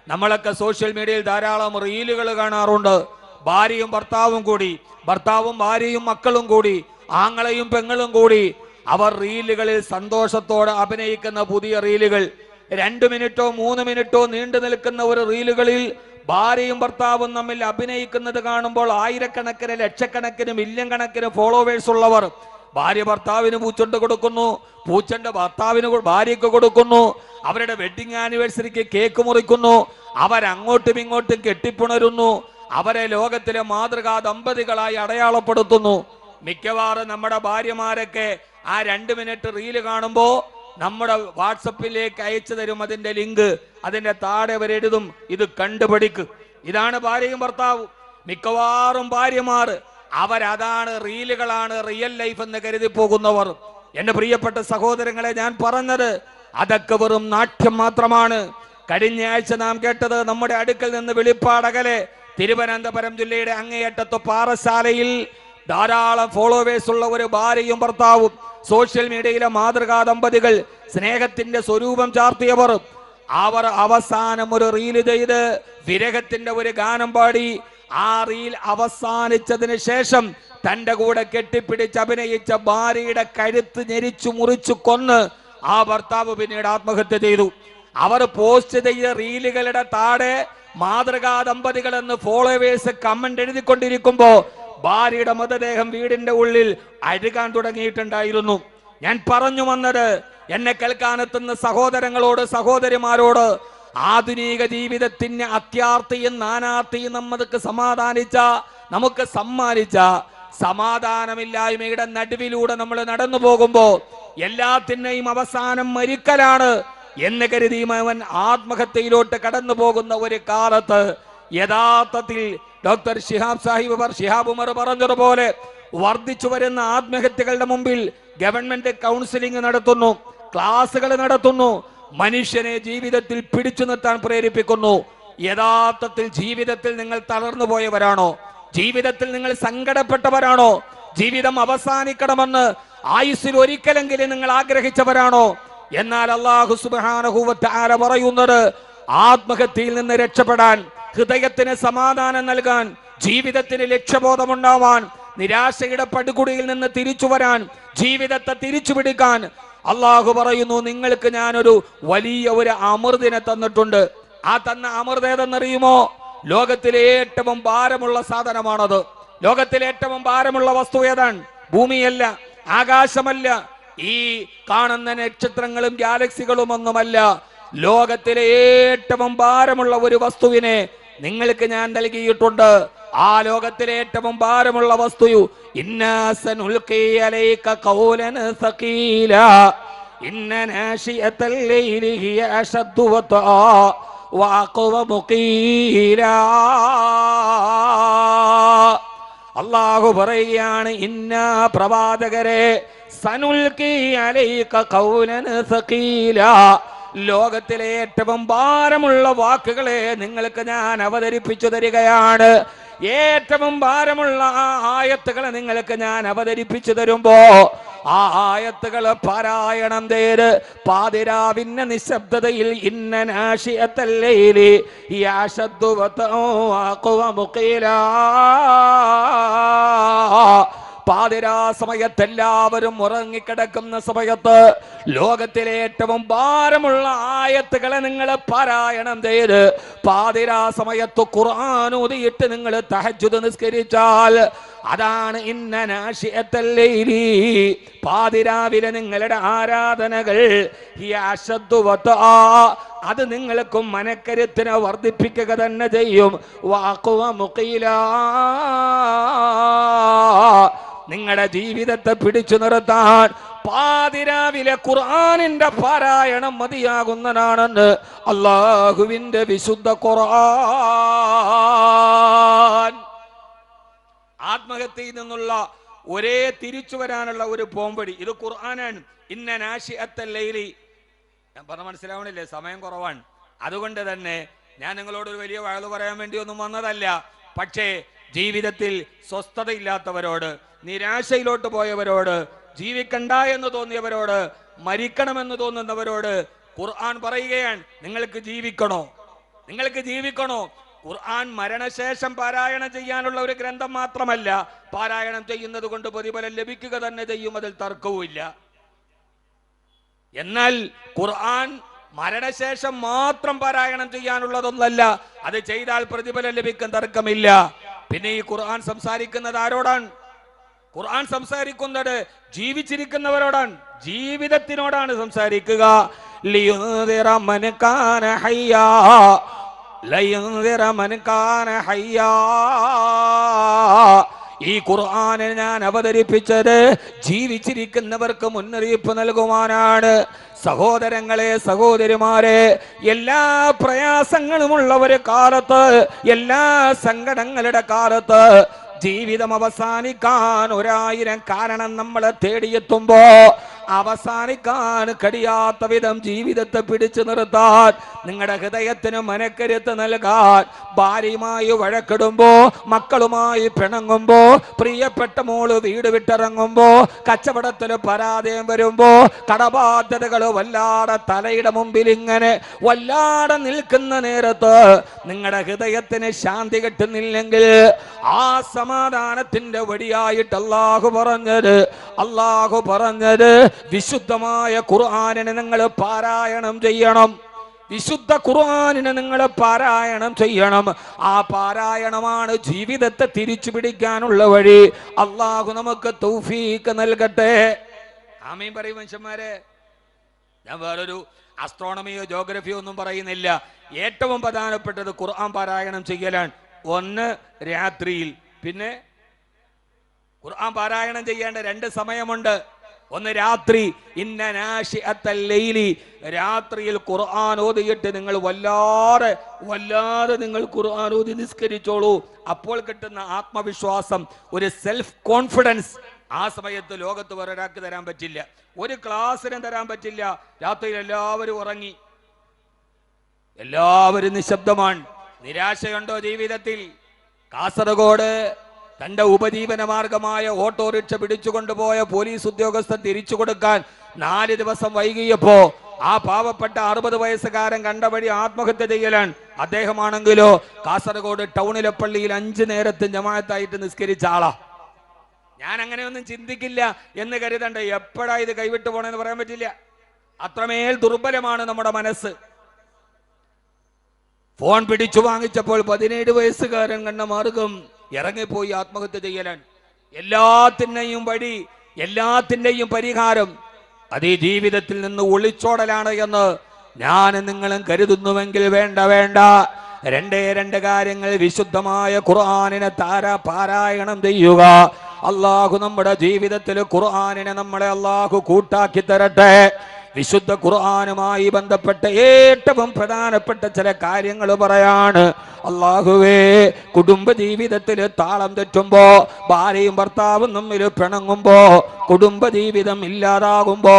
നമ്മളൊക്കെ സോഷ്യൽ മീഡിയയിൽ ധാരാളം റീലുകൾ കാണാറുണ്ട്. ഭാര്യയും ഭർത്താവും കൂടി, ഭർത്താവും ഭാര്യയും മക്കളും കൂടി, ആങ്ങളെയും പെങ്ങളും കൂടി അവർ റീലുകളിൽ സന്തോഷത്തോടെ അഭിനയിക്കുന്ന പുതിയ റീലുകൾ, 2 മിനിറ്റോ 3 മിനിറ്റോ നീണ്ടു നിൽക്കുന്ന ഒരു റീലുകളിൽ ഭാര്യയും ഭർത്താവും തമ്മിൽ അഭിനയിക്കുന്നത് കാണുമ്പോൾ ആയിരക്കണക്കിന്, ലക്ഷക്കണക്കിന്, മില്യൺ കണക്കിന് ഫോളോവേഴ്സ് ഉള്ളവർ ഭാര്യ ഭർത്താവിന് പൂച്ചണ്ട് കൊടുക്കുന്നു, പൂച്ചണ്ട് ഭർത്താവിന് ഭാര്യയ്ക്ക് കൊടുക്കുന്നു, അവരുടെ വെഡിങ് ആനിവേഴ്സറിക്ക് കേക്ക് മുറിക്കുന്നു, അവരങ്ങോട്ടും ഇങ്ങോട്ടും കെട്ടിപ്പുണരുന്നു, അവരെ ലോകത്തിലെ മാതൃകാ ദമ്പതികളായി അടയാളപ്പെടുത്തുന്നു. മിക്കവാറും നമ്മുടെ ഭാര്യമാരൊക്കെ ആ 2 മിനിറ്റ് റീല് കാണുമ്പോ നമ്മുടെ വാട്സപ്പിലേക്ക് അയച്ചു തരും അതിന്റെ ലിങ്ക്. അതിന്റെ താഴെ അവരെഴുതും, ഇത് കണ്ടുപഠിക്ക്. ഇതാണ് ഭാര്യയും ഭർത്താവും. മിക്കവാറും ഭാര്യമാർ അവരതാണ്, റീലുകളാണ് റിയൽ ലൈഫ് എന്ന് കരുതി പോകുന്നവർ. എന്റെ പ്രിയപ്പെട്ട സഹോദരങ്ങളെ, ഞാൻ പറഞ്ഞത് അതൊക്കെ വെറും നാട്യം മാത്രമാണ്. കഴിഞ്ഞ ആഴ്ച നാം കേട്ടത് നമ്മുടെ അടുക്കൽ നിന്ന് വെളിപ്പാടകലെ തിരുവനന്തപുരം ജില്ലയുടെ അങ്ങേയറ്റത്ത് പാറശാലയിൽ ധാരാളം ഫോളോവേഴ്സ് ഉള്ള ഒരു ഭാര്യയും ഭർത്താവും, സോഷ്യൽ മീഡിയയിലെ മാതൃകാ ദമ്പതികൾ, സ്നേഹത്തിന്റെ സ്വരൂപം ചാർത്തിയവർ, അവർ അവസാനം ഒരു റീല് ചെയ്ത് വിരഹത്തിന്റെ ഒരു ഗാനം പാടി. ആ റീൽ അവസാനിച്ചതിന് ശേഷം തന്റെ കൂടെ കെട്ടിപ്പിടിച്ച് അഭിനയിച്ച ഭാര്യയുടെ കഴുത്ത് ഞെരിച്ചു മുറിച്ചു കൊന്ന് ആ ഭർത്താവ് പിന്നീട് ആത്മഹത്യ ചെയ്തു. അവർ പോസ്റ്റ് ചെയ്ത റീലുകളുടെ താഴെ മാതൃകാ ദമ്പതികൾ എന്ന് ഫോളോവേഴ്സ് കമന്റ് എഴുതിക്കൊണ്ടിരിക്കുമ്പോ ഭാര്യയുടെ മൃതദേഹം വീടിന്റെ ഉള്ളിൽ അഴുകാൻ തുടങ്ങിയിട്ടുണ്ടായിരുന്നു. ഞാൻ പറഞ്ഞു വന്നത്, എന്നെ കേൾക്കാനെത്തുന്ന സഹോദരങ്ങളോട്, സഹോദരിമാരോട്, ആധുനിക ജീവിതത്തിന് അത്യാർത്തിയും നാനാർത്തിയും നമുക്ക് സമ്മാനിച്ച സമാധാനമില്ലായ്മയുടെ നടുവിലൂടെ നമ്മൾ നടന്നു പോകുമ്പോ എല്ലാത്തിനെയും അവസാനം മരിക്കലാണ് എന്ന് കരുതി അവൻ ആത്മഹത്യയിലോട്ട് കടന്നു പോകുന്ന ഒരു കാലത്ത് യഥാർത്ഥത്തിൽ ഡോക്ടർ ഷിഹാബ് ഉമർ പറഞ്ഞതുപോലെ വർദ്ധിച്ചു വരുന്ന ആത്മഹത്യകളുടെ മുമ്പിൽ ഗവൺമെന്റ് കൗൺസിലിംഗ് നടത്തുന്നു, ക്ലാസുകൾ നടത്തുന്നു, മനുഷ്യനെ ജീവിതത്തിൽ പിടിച്ചു നിർത്താൻ പ്രേരിപ്പിക്കുന്നു. യഥാർത്ഥത്തിൽ ജീവിതത്തിൽ നിങ്ങൾ തളർന്നു പോയവരാണോ? ജീവിതത്തിൽ നിങ്ങൾ സങ്കടപ്പെട്ടവരാണോ? ജീവിതം അവസാനിക്കണമെന്ന് ആയുസ്സിൽ ഒരിക്കലെങ്കിലും നിങ്ങൾ ആഗ്രഹിച്ചവരാണോ? എന്നാൽ അല്ലാഹു സുബ്ഹാനഹു വ തആല പറയുന്നത്, ആത്മഹത്യയിൽ നിന്ന് രക്ഷപ്പെടാൻ, ഹൃദയത്തിന് സമാധാനം നൽകാൻ, ജീവിതത്തിന് ലക്ഷ്യബോധമുണ്ടാവാൻ, നിരാശയുടെ പടുകുടിയിൽ നിന്ന് തിരിച്ചു വരാൻ, ജീവിതത്തെ തിരിച്ചു പിടിക്കാൻ അള്ളാഹു പറയുന്നു, നിങ്ങൾക്ക് ഞാനൊരു വലിയ ഒരു അമൃതിനെ തന്നിട്ടുണ്ട്. ആ തന്ന അമൃത് ഏതെന്നറിയുമോ? ലോകത്തിലെ ഏറ്റവും ഭാരമുള്ള സാധനമാണത്. ലോകത്തിലെ ഏറ്റവും ഭാരമുള്ള വസ്തു ഏതാണ്? ഭൂമിയല്ല, ആകാശമല്ല, ഈ കാണുന്ന നക്ഷത്രങ്ങളും ഗാലക്സികളും ഒന്നുമല്ല. ലോകത്തിലെ ഏറ്റവും ഭാരമുള്ള ഒരു വസ്തുവിനെ നിങ്ങൾക്ക് ഞാൻ നൽകിയിട്ടുണ്ട്. ആ ലോകത്തിലെ ഏറ്റവും ഭാരമുള്ള വസ്തു, ഇന്നാ സനുൽഖി അലൈക ഖൗലൻ സഖീല ഇന്ന നാശിയതൽ ലൈലി ഹിയ അശദ്ദു വതാ വഅഖവമു ഖീല. അല്ലാഹു പറയുകയാണ്, ഇന്നാ പ്രവാചകരെ, സനുൽഖി അലൈക ഖൗലൻ സഖീല, ലോകത്തിലെ ഏറ്റവും ഭാരമുള്ള വാക്കുകളെ നിങ്ങൾക്ക് ഞാൻ അവതരിപ്പിച്ചു തരികയാണ്. ഏറ്റവും ഭാരമുള്ള ആ ആയത്തുകളെ നിങ്ങൾക്ക് ഞാൻ അവതരിപ്പിച്ചു തരുമ്പോ ആ ആയത്തുകൾ പാരായണം ചെയ്ത് പാതിരാവിന്റെ നിശബ്ദതയിൽ ഇന്ന നാശിയത്തൽ ലൈലി യശദ്ദു വഅഖവമു ഖീല, പാതിരാ സമയത്ത് എല്ലാവരും ഉറങ്ങിക്കിടക്കുന്ന സമയത്ത് ലോകത്തിലെ ഏറ്റവും ഭാരമുള്ള ആയത്തുകളെ നിങ്ങൾ പാരായണം ചെയ്ത് പാതിരാ സമയത്ത് ഖുർആൻ ഓതിയിട്ട് നിങ്ങൾ തഹജ്ജുദ് നിസ്കരിച്ചാൽ അതാണ് ഇന്ന നാശിയത്തൽ ലൈലി, പാതിരാവിലെ നിങ്ങളുടെ ആരാധനകൾ യശദ്ദു വതാ, അത് നിങ്ങൾക്കും മനക്കരുത്തിനെ വർദ്ധിപ്പിക്കുക തന്നെ ചെയ്യും. വഅഖവമു ഖീല, നിങ്ങളുടെ ജീവിതത്തെ പിടിച്ചു നിർത്താൻ പാതിരാവിലെ ഖുർആനിന്റെ പാരായണം മതിയാകുന്നതാണെന്ന് അല്ലാഹുവിന്റെ വിശുദ്ധ ഖുർആൻ. ആത്മഹത്യയിൽ നിന്നുള്ള ഒരേ തിരിച്ചു വരാനുള്ള ഒരു പോംവഴി ഇത് ഖുർആനാണ്. ഇന്ന നാശിഅത്തൽ ലൈലി, ഞാൻ പറഞ്ഞ മനസ്സിലാവണില്ലേ? സമയം കുറവാണ്. അതുകൊണ്ട് തന്നെ ഞാൻ നിങ്ങളോട് ഒരു വലിയ വഴല് പറയാൻ വേണ്ടി ഒന്നും വന്നതല്ല. പക്ഷേ ജീവിതത്തിൽ സ്വസ്ഥതയില്ലാത്തവരോട്, നിരാശയിലോട്ട് പോയവരോട്, ജീവിക്കണ്ട എന്ന് തോന്നിയവരോട്, മരിക്കണമെന്ന് തോന്നുന്നവരോട് ഖുർആൻ പറയുകയാണ്, നിങ്ങൾക്ക് ജീവിക്കണോ? നിങ്ങൾക്ക് ജീവിക്കണോ? ഖുർആൻ മരണശേഷം പാരായണം ചെയ്യാനുള്ള ഒരു ഗ്രന്ഥം മാത്രമല്ല, പാരായണം ചെയ്യുന്നത് കൊണ്ട് പ്രതിഫലം ലഭിക്കുക തന്നെ ചെയ്യും, അതിൽ തർക്കവുമില്ല. എന്നാൽ ഖുർആൻ മരണശേഷം മാത്രം പാരായണം ചെയ്യാനുള്ളതൊന്നല്ല, അത് ചെയ്താൽ പ്രതിഫലം ലഭിക്കും, തർക്കമില്ല. പിന്നെ ഈ ഖുർആൻ സംസാരിക്കുന്നത് ആരോടാണ്? ഖുർആൻ സംസാരിക്കുന്നത് ജീവിച്ചിരിക്കുന്നവരോടാണ്, ജീവിതത്തിനോടാണ് സംസാരിക്കുക. ലിയുൻദിറ മൻ കാന ഹയ്യാ, ലയുൻദിറ മൻ കാന ഹയ്യാ. ഈ ഖുർആനെ ഞാൻ അവതരിപ്പിച്ചത് ജീവിച്ചിരിക്കുന്നവർക്ക് മുന്നറിയിപ്പ് നൽകുവാനാണ്. സഹോദരങ്ങളെ, സഹോദരിമാരെ, എല്ലാ പ്രയാസങ്ങളുമുള്ള ഒരു കാലത്ത്, എല്ലാ സങ്കടങ്ങളുടെ കാലത്ത് ജീവിതം അവസാനിക്കാൻ 1000 കാരണം നമ്മളെ തേടിയെത്തുമ്പോ അവസാനിക്കാൻ കഴിയാത്ത വിധം ജീവിതത്തെ പിടിച്ചു നിർത്താൻ, നിങ്ങളുടെ ഹൃദയത്തിന് മനക്കരുത്ത് നൽകാൻ, ഭാര്യയുമായി വഴക്കിടുമ്പോ, മക്കളുമായി പിണങ്ങുമ്പോ, പ്രിയപ്പെട്ട മോള് വീട് വിട്ടിറങ്ങുമ്പോ, കച്ചവടത്തിന് പരാജയം വരുമ്പോ, കടബാധ്യതകൾ വല്ലാതെ തലയുടെ മുമ്പിൽ ഇങ്ങനെ വല്ലാതെ നിൽക്കുന്ന നേരത്ത് നിങ്ങളുടെ ഹൃദയത്തിന് ശാന്തി കിട്ടുന്നില്ലെങ്കിൽ ആ സമാധാനത്തിന്റെ വഴിയായിട്ട് അല്ലാഹു പറഞ്ഞത് വിശുദ്ധമായ ഖുർആനിനെ നിങ്ങൾ പാരായണം ചെയ്യണം. വിശുദ്ധ ഖുർആനിനെ നിങ്ങൾ പാരായണം ചെയ്യണം. ആ പാരായണമാണ് ജീവിതത്തെ തിരിച്ചു പിടിക്കാനുള്ള വഴി. അല്ലാഹു നമുക്ക് തൗഫീഖ് നൽകട്ടെ. ആമീൻ പറയും മനുഷ്യന്മാരെ. ഞാൻ വേറൊരു അസ്ട്രോണമിയോ ജോഗ്രഫിയോ ഒന്നും പറയുന്നില്ല. ഏറ്റവും പ്രധാനപ്പെട്ടത് ഖുർആൻ പാരായണം ചെയ്യലാണ്. ഒന്ന് രാത്രിയിൽ. പിന്നെ ഖുർആൻ പാരായണം ചെയ്യേണ്ട 2 സമയമുണ്ട്. ഒന്ന് രാത്രി, ഇന്ന നാശിഅത്തൽ ലൈലി, രാത്രിയിൽ ഖുർആൻ ഓതിയിട്ട് നിങ്ങൾ വല്ലാതെ നിങ്ങൾ ഖുർആൻ ഓതി നിസ്കരിച്ചോളൂ. അപ്പോൾ കിട്ടുന്ന ആത്മവിശ്വാസം, ഒരു സെൽഫ് കോൺഫിഡൻസ്, ആ സമയത്ത് ലോകത്ത് വേറൊരാൾക്ക് തരാൻ പറ്റില്ല, ഒരു ക്ലാസ്സിനും തരാൻ പറ്റില്ല. രാത്രിയിൽ എല്ലാവരും ഉറങ്ങി, എല്ലാവരും നിശബ്ദമാണ്. നിരാശയുണ്ടോ ജീവിതത്തിൽ? കാസർഗോഡ് തന്റെ ഉപജീവന മാർഗമായ ഓട്ടോറിക്ഷ പിടിച്ചുകൊണ്ടുപോയ പോലീസ് ഉദ്യോഗസ്ഥൻ തിരിച്ചു കൊടുക്കാൻ 4 ദിവസം വൈകിയപ്പോ ആ പാവപ്പെട്ട 60 വയസ്സുകാരൻ കണ്ട വഴി ആത്മഹത്യ ചെയ്യലാണ്. അദ്ദേഹമാണെങ്കിലോ കാസർഗോഡ് ടൗണിലെ പള്ളിയിൽ 5 നേരത്തെ ജമാഅത്തായിട്ട് നിസ്കരിച്ച ആളാ. ഞാൻ അങ്ങനെയൊന്നും ചിന്തിക്കില്ല എന്ന് കരുതണ്ട. എപ്പോഴാ ഇത് കൈവിട്ടു പോണെന്ന് പറയാൻ പറ്റില്ല. അത്രമേൽ ദുർബലമാണ് നമ്മുടെ മനസ്സ്. ഫോൺ പിടിച്ചു വാങ്ങിച്ചപ്പോൾ 17 വയസ്സുകാരൻ കണ്ട മാർഗം ഇറങ്ങിപ്പോയി ആത്മഹത്യ ചെയ്യലാണ്. എല്ലാത്തിൻ്റെയും വഴി, എല്ലാത്തിൻ്റെയും പരിഹാരം അത് ഈ ജീവിതത്തിൽ നിന്ന് ഒളിച്ചോടലാണ് എന്ന് ഞാൻ നിങ്ങളും കരുതുന്നുവെങ്കിൽ വേണ്ട. 2 കാര്യങ്ങൾ. വിശുദ്ധമായ ഖുർആനിനെ പാരായണം ചെയ്യുക. അല്ലാഹു നമ്മുടെ ജീവിതത്തിൽ ഖുർആനിനെ നമ്മളെ അല്ലാഹു കൂട്ടാക്കി തരട്ടെ. വിശുദ്ധ ഖുർആനുമായി ബന്ധപ്പെട്ട ഏറ്റവും പ്രധാനപ്പെട്ട ചില കാര്യങ്ങൾ പറയാണ്. അല്ലാഹുവേ, കുടുംബ ജീവിതത്തിൽ താളം തെറ്റുമ്പോ, ഭാര്യയും ഭർത്താവും തമ്മിൽ പിണങ്ങുമ്പോ, കുടുംബ ജീവിതം ഇല്ലാതാകുമ്പോ,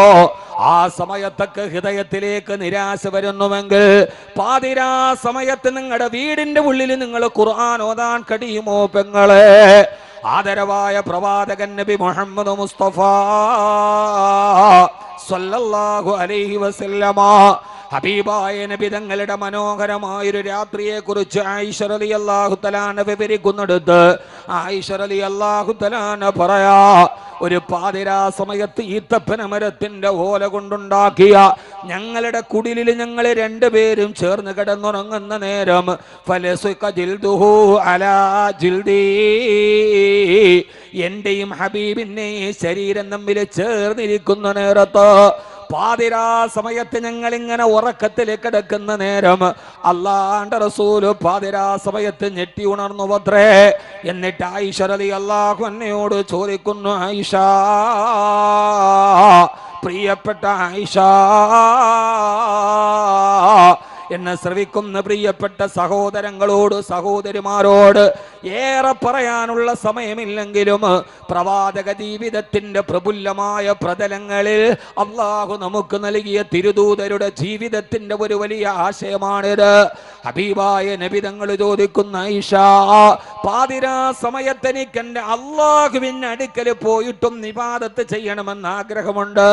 ആ സമയത്തൊക്കെ ഹൃദയത്തിലേക്ക് നിരാശ വരുന്നുവെങ്കിൽ പാതിരാ സമയത്ത് നിങ്ങളുടെ വീടിന്റെ ഉള്ളിൽ നിങ്ങൾ ഖുർആൻ ഓതാൻ കഴിയുമോ പെങ്ങളെ? ആദരവായ പ്രവാചകൻ നബി മുഹമ്മദ് മുസ്തഫ സല്ലല്ലാഹു അലൈഹി വസല്ലമ ഹബീബായ നബി തങ്ങളുടെ മനോഹരമായൊരു രാത്രിയെ കുറിച്ച് ആയിഷ റളിയല്ലാഹു തആല വിവരിക്കുന്നിടത്ത് ആയിഷ റളിയല്ലാഹു തആല പറയാ, ഒരു പാതിരാ സമയത്ത് ഈത്തപ്പന മരത്തിന്റെ ഓല കൊണ്ടുണ്ടാക്കിയ ഞങ്ങളുടെ കുടിലിൽ ഞങ്ങൾ 2 പേരും ചേർന്ന് കിടന്നുറങ്ങുന്ന നേരം എന്റെയും ഹബീബിന്റെ ശരീരം തമ്മിൽ ചേർന്നിരിക്കുന്ന നേരത്ത്, പാതിരാ സമയത്ത് ഞങ്ങൾ ഇങ്ങനെ ഉറക്കത്തിൽ കിടക്കുന്ന നേരം അല്ലാഹുവിന്റെ റസൂല് പാതിരാ സമയത്ത് ഞെട്ടി ഉണർന്നു അത്രേ. എന്നിട്ട് ആയിഷ റളിയല്ലാഹു അൻഹയോട് ചോദിക്കുന്നു, ആയിഷ, പ്രിയപ്പെട്ട ആയിഷ, എന്നെ ശ്രവിക്കുന്ന പ്രിയപ്പെട്ട സഹോദരങ്ങളോട് സഹോദരിമാരോട് ഏറെ പറയാനുള്ള സമയമില്ലെങ്കിലും പ്രവാചക ജീവിതത്തിന്റെ പ്രഫുല്ലമായ പ്രതലങ്ങളിൽ അല്ലാഹു നമുക്ക് നൽകിയ തിരുദൂതരുടെ ജീവിതത്തിന്റെ ഒരു വലിയ ആശയമാണിത്. ഹബീബായ നബി തങ്ങൾ ചോദിക്കുന്ന, ആയിഷ, പാതിരാ സമയത്ത് എനിക്ക് എന്റെ അല്ലാഹുവിന്റെ അടുക്കൽ പോയിട്ടും ഇബാദത്ത് ചെയ്യണമെന്ന് ആഗ്രഹമുണ്ട്.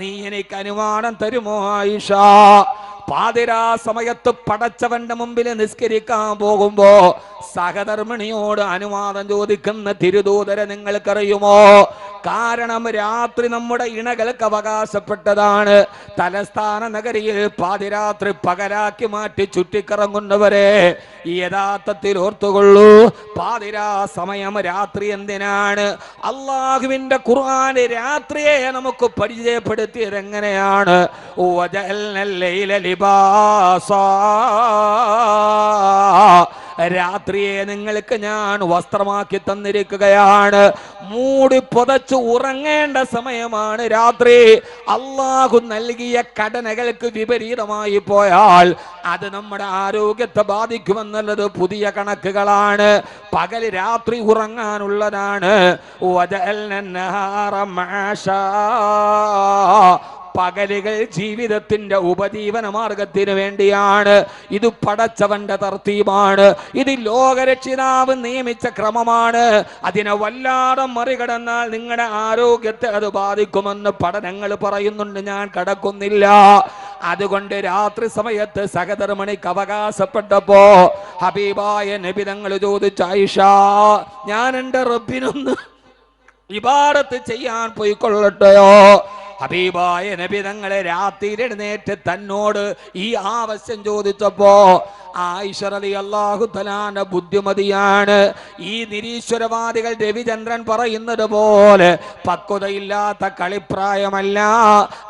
നീ എനിക്ക് അനുവാദം തരുമോ ആയിഷ? പാതിരാ സമയത്ത് പടച്ചവന്റെ മുമ്പിൽ നിസ്കരിക്കാൻ പോകുമ്പോ സഹധർമ്മിണിയോട് അനുവാദം ചോദിക്കുന്ന തിരുദൂതരെ നിങ്ങൾക്കറിയുമോ? കാരണം രാത്രി നമ്മുടെ ഇണകൾക്ക് അവകാശപ്പെട്ടതാണ്. തലസ്ഥാന നഗരിയിൽ പാതിരാത്രി പകലാക്കി മാറ്റി ചുറ്റിക്കറങ്ങുന്നവരെ യഥാർത്ഥത്തിൽ ഓർത്തുകൊള്ളൂ, പാതിരാ സമയം രാത്രി എന്തിനാണ്? അള്ളാഹുവിന്റെ ഖുർആൻ രാത്രിയെ നമുക്ക് പരിചയപ്പെടുത്തിയത് എങ്ങനെയാണ്? രാത്രിയെ നിങ്ങൾക്ക് ഞാൻ വസ്ത്രമാക്കി തന്നിരിക്കുകയാണ്. മൂടി പുതച്ച് ഉറങ്ങേണ്ട സമയമാണ് രാത്രി. അള്ളാഹു നൽകിയ ഘടനകൾക്ക് വിപരീതമായി പോയാൽ അത് നമ്മുടെ ആരോഗ്യത്തെ ബാധിക്കുമെന്നുള്ളത് പുതിയ കണക്കുകളാണ്. പകൽ രാത്രി ഉറങ്ങാനുള്ളതാണ്. പകലുകൾ ജീവിതത്തിന്റെ ഉപജീവന മാർഗത്തിന് വേണ്ടിയാണ്. ഇത് പടച്ചവന്റെ തർത്തീബാണ്. ഇത് ലോകരക്ഷിതാവ് നിയമിച്ച ക്രമമാണ്. അതിനെ വല്ലാതെ മറികടന്നാൽ നിങ്ങളുടെ ആരോഗ്യത്തെ അത് ബാധിക്കുമെന്ന് പഠനങ്ങൾ പറയുന്നുണ്ട്. ഞാൻ കടക്കുന്നില്ല. അതുകൊണ്ട് രാത്രി സമയത്ത് സഹധർമ്മിണിക്ക് അവകാശപ്പെട്ടപ്പോ ഹബീബായ നബി തങ്ങൾ ചോദിച്ചു, ആയിഷ, ഞാൻ എൻ്റെ റബ്ബിനൊന്ന് ഇബാദത്ത് ചെയ്യാൻ പോയിക്കൊള്ളട്ടെയോ? ഹബീബായ നബി തങ്ങളെ രാത്രി എഴുന്നേറ്റ് തന്നോട് ഈ ആവശ്യം ചോദിച്ചപ്പോ ആയിഷ റളിയല്ലാഹു തആല ബുദ്ധിമതിയാണ്. ഈ നിരീശ്വരവാദികൾ രവിചന്ദ്രൻ പറയുന്നത് പോലെ പക്വതയില്ലാത്ത കളിപ്രായമല്ല,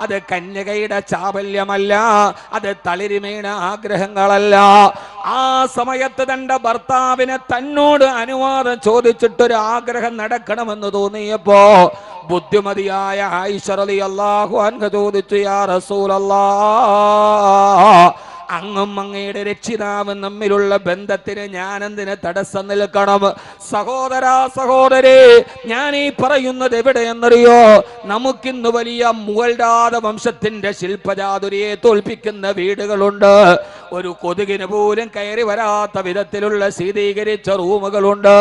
അത് കന്യകയുടെ ചാബല്യമല്ല, അത് തളിരിമീണ ആഗ്രഹങ്ങളല്ല. ആ സമയത്ത് തന്റെ ഭർത്താവിനെ തന്നോട് അനുവാദം ചോദിച്ചിട്ടൊരു ആഗ്രഹം നടക്കണമെന്ന് തോന്നിയപ്പോ ബുദ്ധിമതിയായ ആയിഷ റളിയല്ലാഹു അൻഹ ചോദിച്ചു, യാ റസൂലല്ലാഹ്, അങ്ങും അങ്ങയുടെ രക്ഷിതാവും തമ്മിലുള്ള ബന്ധത്തിന് ഞാൻ എന്തിന് തടസ്സം നിൽക്കണം? സഹോദരാ സഹോദരി, ഞാൻ ഈ പറയുന്നത് എവിടെയെന്നറിയോ? നമുക്കിന്ന് വലിയ മുഗൾരാജ വംശത്തിന്റെ ശില്പചാതുരിയെ തോൽപ്പിക്കുന്ന വീടുകളുണ്ട്. ഒരു കൊതുകിന് പോലും കയറി വരാത്ത വിധത്തിലുള്ള ശീതീകരിച്ച റൂമുകളുണ്ട്.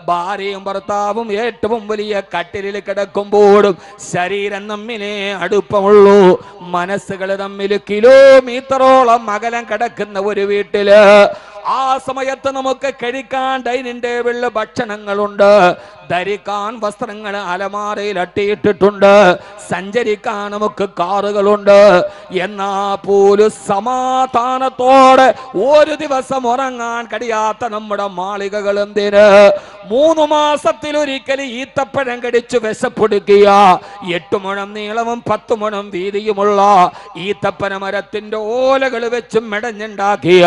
ഭാര്യയും ഭർത്താവും ഏറ്റവും വലിയ കട്ടിലിൽ കിടക്കുമ്പോഴും ശരീരം തമ്മിലേ അടുപ്പമുള്ളൂ. മനസ്സുകൾ തമ്മിൽ കിലോമീറ്ററോളം അകലം കിടക്കുന്ന ഒരു വീട്ടില് ആ സമയത്ത് നമുക്ക് കഴിക്കാൻ ഡൈനിങ് ടേബിളിൽ ഭക്ഷണങ്ങളുണ്ട്, ധരിക്കാൻ വസ്ത്രങ്ങൾ അലമാരയിൽ അട്ടിയിട്ടിട്ടുണ്ട്, സഞ്ചരിക്കാൻ നമുക്ക് കാറുകളുണ്ട്. എന്നാ പോലും സമാധാനത്തോടെ ഒരു ദിവസം ഉറങ്ങാൻ കഴിയാത്ത നമ്മുടെ മാളികകൾ എന്തിന്? 3 മാസത്തിലൊരിക്കൽ ഈത്തപ്പഴം കടിച്ചു വിശപ്പൊടുക്കിയ 8 മുഴം നീളവും 10 മുഴം വീതിയുമുള്ള ഈത്തപ്പന മരത്തിന്റെ ഓലകൾ വെച്ച് മെടഞ്ഞുണ്ടാക്കിയ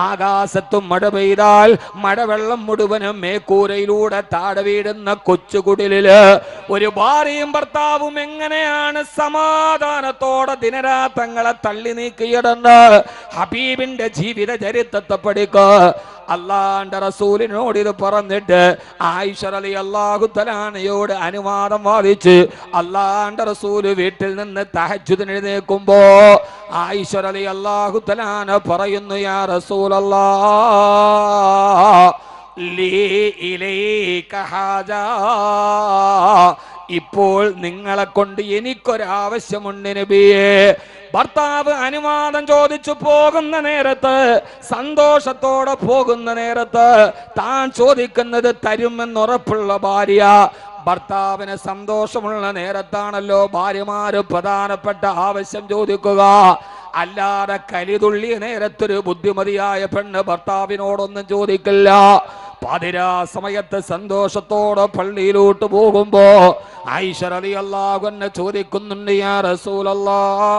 ആകാശത്തും മഴ പെയ്താൽ മഴവെള്ളം മുഴുവനും മേക്കൂരയിലൂടെ താഴെ വീടുന്ന കൊച്ചുകുടിലില് ഒരു ഭാര്യയും ഭർത്താവും എങ്ങനെയാണ് സമാധാനത്തോടെ ദിനരാത്രങ്ങളെ തള്ളി നീക്കിയിടുന്ന ഹബീബിന്റെ ജീവിത ചരിത്രത്തെ പഠിക്കുക. അള്ളാന്റെ റസൂലിനോട് ഇത് പറഞ്ഞിട്ട് ആയിഷ റളിയല്ലാഹു തആലയോട് അനുവാദം വാദിച്ച് അള്ളാന്റെ റസൂല് വീട്ടിൽ നിന്ന് തഹജ്ജുദിന് എഴുന്നേൽക്കുമ്പോ ആയിഷ റളിയല്ലാഹു തആല പറയുന്നു, യാ റസൂലല്ലാഹ്, ലീ ഇലൈക ഹാജാ, ഇപ്പോൾ നിങ്ങളെ കൊണ്ട് എനിക്കൊരാവശ്യമുണ്ട് നബിയേ. ഭർത്താവ് അനുവാദം ചോദിച്ചു പോകുന്ന നേരത്ത്, സന്തോഷത്തോടെ പോകുന്ന നേരത്ത് താൻ ചോദിക്കുന്നത് തരുമെന്നുറപ്പുള്ള ഭാര്യ, ഭർത്താവിന് സന്തോഷമുള്ള നേരത്താണല്ലോ ഭാര്യമാര് പ്രധാനപ്പെട്ട ആവശ്യം ചോദിക്കുക. അല്ലാതെ കലിതുള്ളിയ നേരത്തൊരു ബുദ്ധിമതിയായ പെണ്ണ് ഭർത്താവിനോടൊന്നും ചോദിക്കില്ല. പാതിരാ സമയത്ത് സന്തോഷത്തോടെ പള്ളിയിലോട്ട് പോകുമ്പോ ആയിഷ റളിയല്ലാഹു അൻഹ ചോദിക്കുന്നുണ്ട്, യാ റസൂലല്ലാഹ്,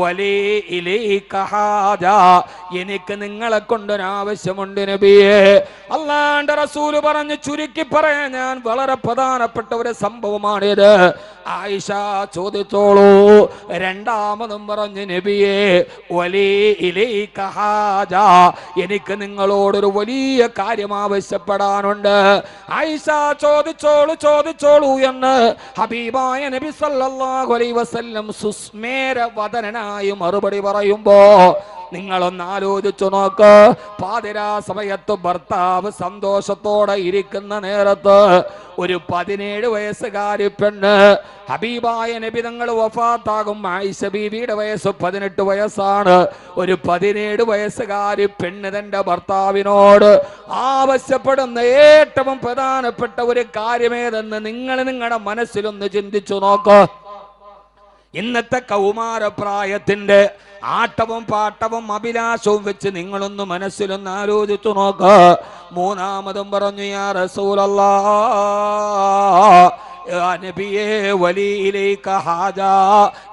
വലി ഇലൈക ഹാജ, എനിക്ക് നിങ്ങളെ കൊണ്ടൊരാവശ്യമുണ്ട് നബിയേ. അള്ളാന്റെ റസൂല് പറഞ്ഞു, ചുരുക്കി പറയാൻ ഞാൻ വളരെ പ്രധാനപ്പെട്ട ഒരു സംഭവമാണിത്. ആയിഷ ചോദിച്ചോളൂ. രണ്ടാമതും പറഞ്ഞു, നബിയേ, വലി ഇലൈക ഹാജ, എനിക്ക് നിങ്ങളോടൊരു വലിയ കാര്യം ആവശ്യപ്പെടാനുണ്ട്. ആയിഷ ചോദിച്ചോളൂ ചോദിച്ചോളൂ എന്ന് ഹബീബായ നബി സല്ലല്ലാഹു അലൈഹി വസല്ലം സുസ്മേര വദനനായി മറുപടി പറയുമ്പോ നിങ്ങളൊന്ന് ആലോചിച്ചു നോക്ക്. പാതിരാ സമയത്ത് ഭർത്താവ് സന്തോഷത്തോടെ ഇരിക്കുന്ന നേരത്ത് ഒരു 17 വയസ്സുകാരി പെണ്ണ്. ഹബീബായ നബി തങ്ങൾ വഫാത്താകും ആയിഷ ബീവിയുടെ വയസ്സ് 18 വയസ്സാണ്. ഒരു 17 വയസ്സുകാരി പെണ്ണ് തന്റെ ഭർത്താവിനോട് ആവശ്യപ്പെടുന്ന ഏറ്റവും പ്രധാനപ്പെട്ട ഒരു കാര്യമേതെന്ന് നിങ്ങൾ നിങ്ങളുടെ മനസ്സിലൊന്ന് ചിന്തിച്ചു നോക്ക്. ഇന്നത്തെ കൗമാരപ്രായത്തിന്റെ ആട്ടവും പാട്ടവും അഭിലാഷവും വെച്ച് നിങ്ങളൊന്ന് മനസ്സിലൊന്ന് ആലോചിച്ചു നോക്ക്. മൂന്നാമതും പറഞ്ഞു, യാ റസൂലല്ലാഹ്, നബിയേ വലിയിലേക്ക് ഹാജ,